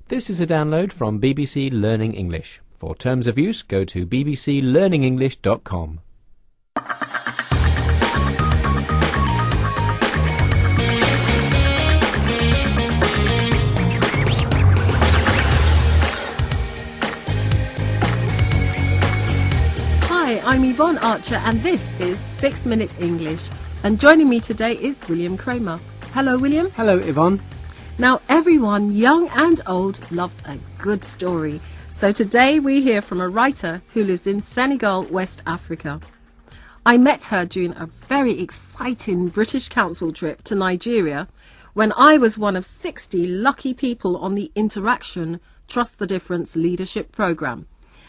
This is a download from BBC Learning English. For terms of use, go to bbclearningenglish.com. Hi, I'm Yvonne Archer and this is 6 Minute English. And joining me today is William Kramer. Hello, William. Hello, Yvonne. Now, everyone, young and old, loves a good story. So today we hear from a writer who lives in Senegal, West Africa. I met her during a very exciting British Council trip to Nigeria when I was one of 60 lucky people on the Interaction Trust the Difference leadership programme.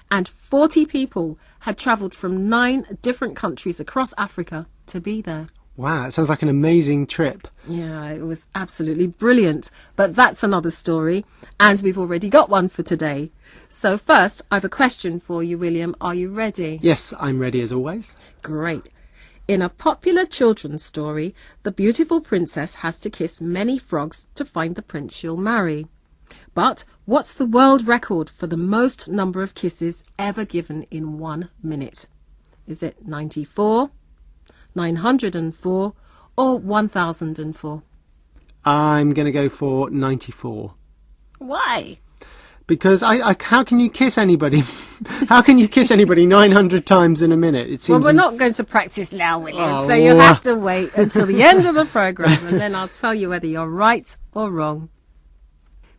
And 40 people had travelled from 9 different countries across Africa to be there. Wow, it sounds like an amazing trip. Yeah, it was absolutely brilliant. But that's another story. And we've already got one for today. So first, I have a question for you, William. Are you ready? Yes, I'm ready as always. Great. In a popular children's story, the beautiful princess has to kiss many frogs to find the prince she'll marry. But what's the world record for the most number of kisses ever given in 1 minute? Is it 94, 904 or 1004? I'm going to go for 94. Why? Because how can you kiss anybody? How can you kiss anybody 900 times in a minute? It seems. Well, we're not going to practice now, William, so you have to wait until the end of the programme and then I'll tell you whether you're right or wrong.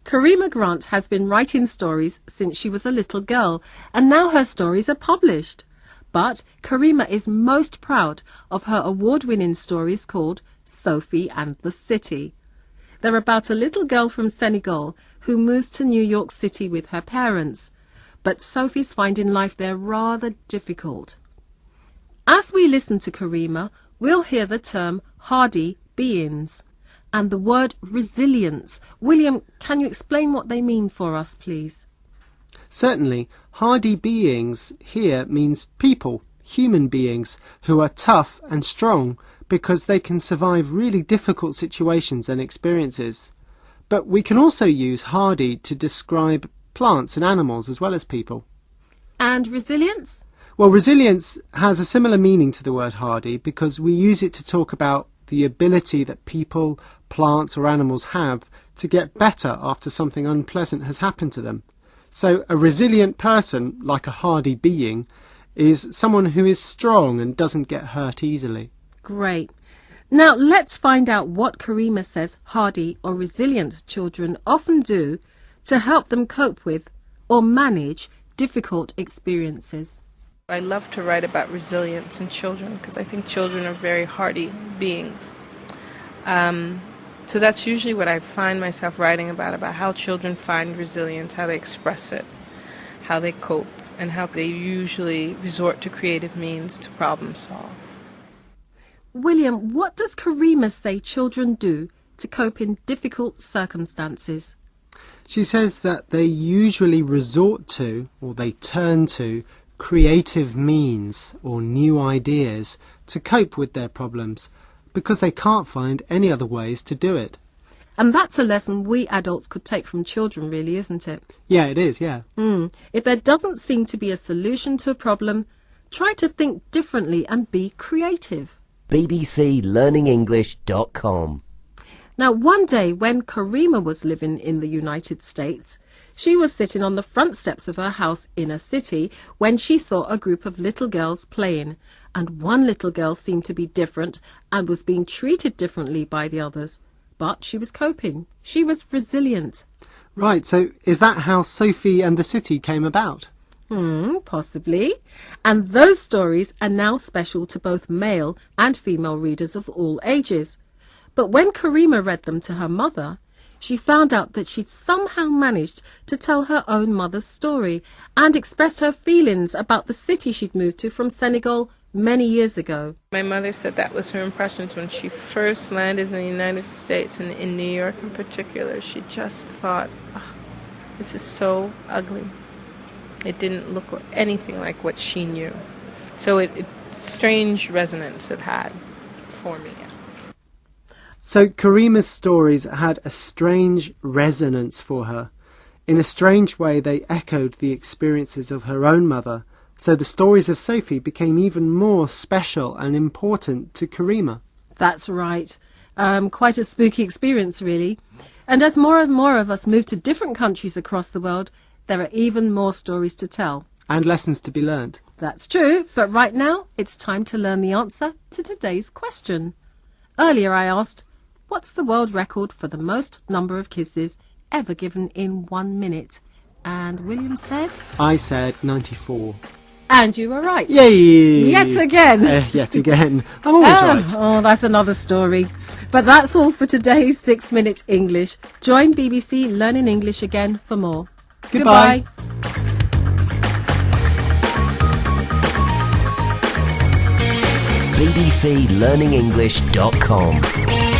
Karima Grant has been writing stories since she was a little girl, and now her stories are published. But Karima is most proud of her award-winning stories called Sophie and the City. They're about a little girl from Senegal who moves to New York City with her parents. But Sophie's finding life there rather difficult. As we listen to Karima, we'll hear the term hardy beings and the word resilience. William, can you explain what they mean for us, please? Certainly, hardy beings here means people, human beings, who are tough and strong because they can survive really difficult situations and experiences. But we can also use hardy to describe plants and animals as well as people. And resilience? Well, resilience has a similar meaning to the word hardy because we use it to talk about the ability that people, plants or animals have to get better after something unpleasant has happened to them. So a resilient person, like a hardy being, is someone who is strong and doesn't get hurt easily. Great. Now let's find out what Karima says hardy or resilient children often do to help them cope with or manage difficult experiences. I love to write about resilience in children because I think children are very hardy beings. So that's usually what I find myself writing about how children find resilience, how they express it, how they cope, and how they usually resort to creative means to problem solve. William, what does Karima say children do to cope in difficult circumstances? She says that they usually resort to, or they turn to, creative means or new ideas to cope with their problems because they can't find any other ways to do it. And that's a lesson we adults could take from children, really, isn't it? Yeah, it is, yeah. If there doesn't seem to be a solution to a problem, try to think differently and be creative. bbclearningenglish.com. Now, one day when Karima was living in the United States, she was sitting on the front steps of her house in a city when she saw a group of little girls playing, and one little girl seemed to be different and was being treated differently by the others. But she was coping. She was resilient. Right, so is that how Sophie and the City came about? Possibly. And those stories are now special to both male and female readers of all ages. But when Karima read them to her mother, she found out that she'd somehow managed to tell her own mother's story and expressed her feelings about the city she'd moved to from Senegal many years ago. My mother said that was her impressions when she first landed in the United States, and in New York in particular. She just thought, this is so ugly. It didn't look anything like what she knew. So it strange resonance it had for me. So Karima's stories had a strange resonance for her. In a strange way, they echoed the experiences of her own mother, so the stories of Sophie became even more special and important to Karima. That's right. Quite a spooky experience, really. And as more and more of us move to different countries across the world, there are even more stories to tell. And lessons to be learned. That's true, but right now it's time to learn the answer to today's question. Earlier I asked, what's the world record for the most number of kisses ever given in 1 minute? And William said? I said 94. And you were right. Yay! Yet again. Yet again. I'm always right. Oh, that's another story. But that's all for today's 6 Minute English. Join BBC Learning English again for more. Goodbye. bbclearningenglish.com